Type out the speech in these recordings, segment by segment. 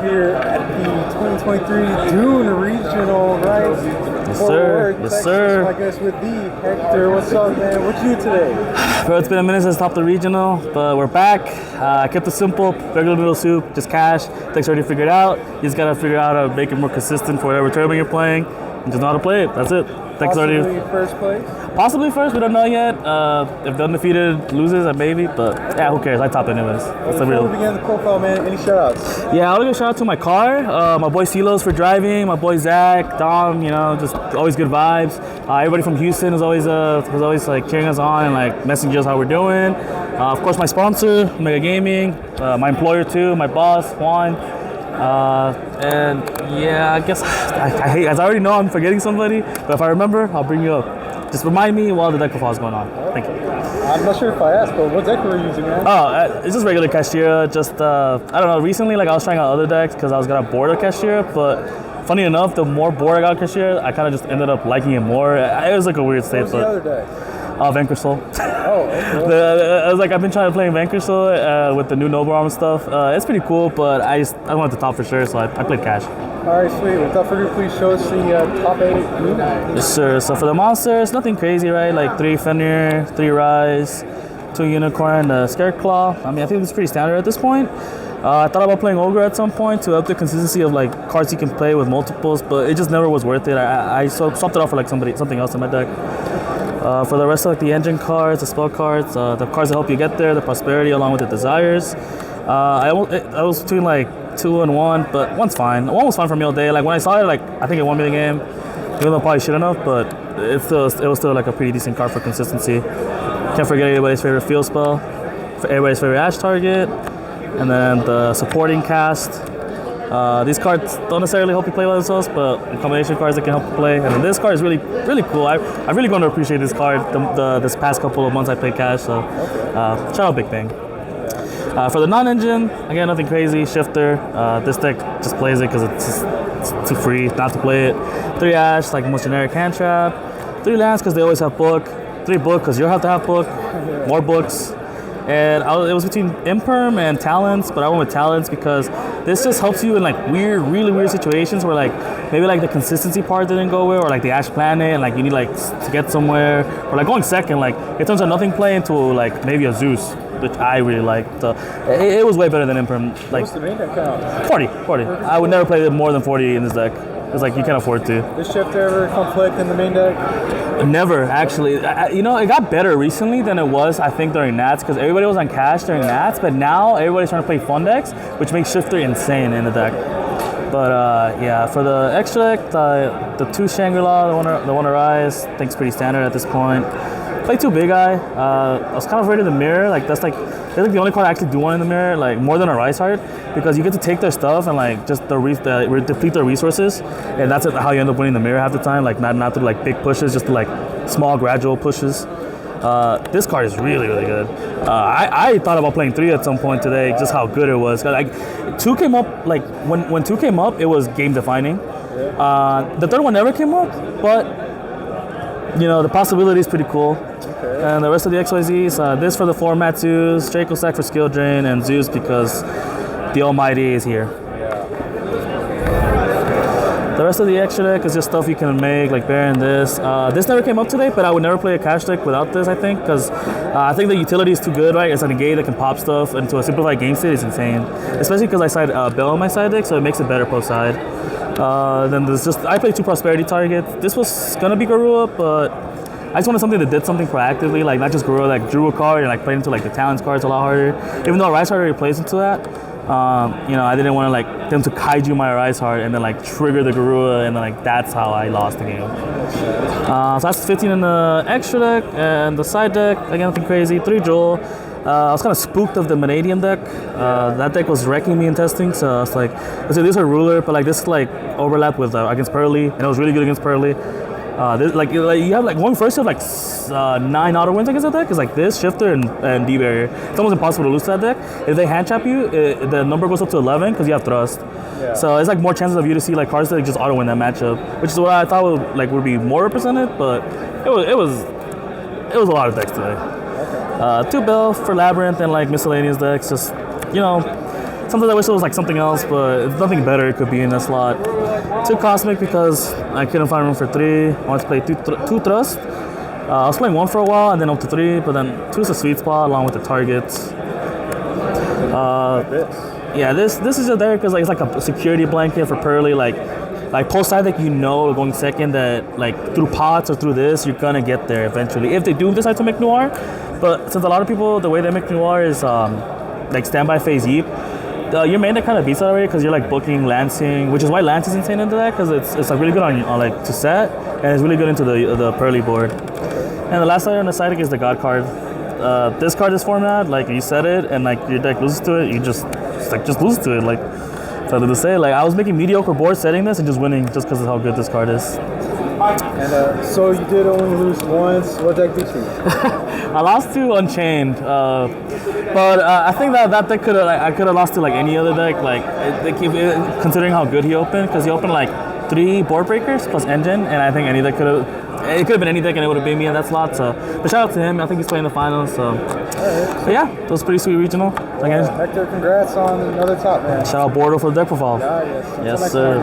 here at the 2023 DUNE Regional, right? Yes, sir. Work, Yes, Texas, sir. I guess with the Hector. What's up, man? What you do today? Bro, it's been a minute since I topped the regional, but we're back. I kept it simple, regular noodle soup, just cash. Decks already figured out. You just gotta figure out how to make it more consistent for whatever tournament you're playing, and just know how to play it. That's it. Decks Possibly already. first place? Possibly first, we don't know yet. If the undefeated loses, maybe, but yeah, who cares? I top anyways. That's the Before real. we begin the profile, man, any shout-outs? Yeah, I want to give a shout out to my car, my boy Silos for driving, my boy Zach, Dom, you know, just always good vibes. Everybody from Houston was always like cheering us on and like messaging us how we're doing. Of course, my sponsor, Mega Gaming, my employer too, my boss Juan. And yeah, I guess I hate, as I already know I'm forgetting somebody, but if I remember, I'll bring you up. Just remind me while the deck profile is going on. Thank you. I'm not sure if I asked, but what deck were you using, man? Oh, it's just regular Kashtira. Just I don't know. Recently, like I was trying out other decks because I was gonna board a Kashtira, but funny enough, the more board I got Kashtira, I kind of just ended up liking it more. It was like a weird state. What was the other deck? Vanquish Soul. Oh, okay. I was like, I've been trying to play Vanquish Soul with the new Noble Arm and stuff. It's pretty cool, but I wanted the top for sure, so I played cash. All right, sweet. Without further ado, please show us the top 8 DUNE. Yes, sir. So for the monsters, nothing crazy, right? Like 3 Fenrir, 3 Rise, 2 Unicorn, Scareclaw. I mean, I think it's pretty standard at this point. I thought about playing Ogre at some point to up the consistency of like cards you can play with multiples, but it just never was worth it. I swapped it off for like something else in my deck. For the rest of like the engine cards, the spell cards, the cards that help you get there, the prosperity along with the desires. I was between like 2 and 1, but 1's fine. 1 was fine for me all day. Like when I saw it, like I think it won me the game, even though I probably shouldn't have, but it was still like a pretty decent card for consistency. Can't forget everybody's favorite field spell, for everybody's favorite Ash target, and then the supporting cast. These cards don't necessarily help you play by themselves, but combination cards that can help you play. And then this card is really, really cool. I've really grown to appreciate this card this past couple of months I played cash, so shout out Big Bang. For the non-engine, again, nothing crazy. Shifter, this deck just plays it because it's too free not to play it. 3 Ash, like most generic hand trap. 3 lands because they always have book. 3 book because you have to have book. More books. And it was between Imperm and Talents, but I went with Talents because this just helps you in like really weird situations where like maybe like the consistency part didn't go well, or like the Ash Planet and like you need like to get somewhere, or like going second, like it turns out nothing play into like maybe a Zeus, which I really liked. It was way better than Imperm. Like What's the main deck count? 40. I would never play more than 40 in this deck. It's like you can't afford to. Did Shifter ever conflict in the main deck? Never, actually. You know, it got better recently than it was, I think, during Nats, because everybody was on cash during Nats, but now everybody's trying to play fun decks, which makes Shifter insane in the deck. But yeah, for the extra deck, the 2 Shangri-La, the one Arise, I think it's pretty standard at this point. Play 2 Big Eye. I was kind of afraid of the mirror. Like that's like the only card I actually do want in the mirror, like more than a Rise Heart, because you get to take their stuff and like just deplete their resources, and that's how you end up winning the mirror half the time. Like not through like big pushes, just through like small gradual pushes. This card is really good. I thought about playing 3 at some point today, just how good it was. Like 2 came up, like when 2 came up, it was game defining. The third one never came up, but you know the possibility is pretty cool. Okay. And the rest of the XYZs, this for the 4 Matsus, Draco Sack for skill drain, and Zeus because the Almighty is here. The rest of the extra deck is just stuff you can make, like Baron this. This never came up today, but I would never play a cash deck without this, I think, because I think the utility is too good, right? It's a negate that can pop stuff into a simplified game state is insane. Especially because I side Bell on my side deck, so it makes it better post side. Then there's just, I played 2 Prosperity targets. This was gonna be Garua, but I just wanted something that did something proactively, like not just Garua, like drew a card and like played into like the Talents cards a lot harder. Even though Rise Heart already plays into that. You know, I didn't want to like them to kaiju my Rise Heart and then like trigger the Garua, and then like that's how I lost the game. So that's 15 in the extra deck, and the side deck, again, nothing crazy. 3 Joel. I was kind of spooked of the Vanadium deck. That deck was wrecking me in testing, so I was like, let's say this is a ruler, but like this like overlap with against Pearly, and it was really good against Pearly. This, like you have like going first, you have like 9 auto wins against that deck. It's like this, Shifter, and D Barrier. It's almost impossible to lose that deck. If they hand trap you, the number goes up to 11 because you have Thrust. Yeah. So it's like more chances of you to see like cards that just auto win that matchup, which is what I thought would be more represented, but it was a lot of decks today. 2 Bell for Labyrinth and like miscellaneous decks. Just, you know, Sometimes I wish it was like something else, but if nothing better, it could be in that slot. 2 Cosmic because I couldn't find room for 3. I wanted to play 2 Thrust. I was playing 1 for a while and then up to 3, but then 2 is a sweet spot along with the targets. Yeah, this is just there because like, it's like a security blanket for Pearly. Like post-side that you know going second that like through pots or through this, you're gonna get there eventually. If they do decide to make Noir. But since a lot of people, the way they make Noir is like standby phase Yeep, your main deck kind of beats that already because you're like booking Lancing, which is why Lance is insane into that because it's like really good on like to set and it's really good into the Pearly board. And the last side on the side deck is the God card. This card is format, like you set it and like your deck loses to it, you just lose to it. Like something to say. Like I was making mediocre boards setting this and just winning just because of how good this card is. And so you did only lose once. What deck beat you? I lost to Unchained, but I think that deck I could have lost to like any other deck. Like considering how good he opened, because he opened like 3 board breakers plus engine, and I think any deck could have. It could have been any deck and it would have been me in that slot. So, but shout out to him. I think he's playing the finals. So, but yeah, that was pretty sweet regional. Again, Hector, congrats on another top, man. Shout out Bortle for the deck profile. Yes, yes sir.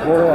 Bortle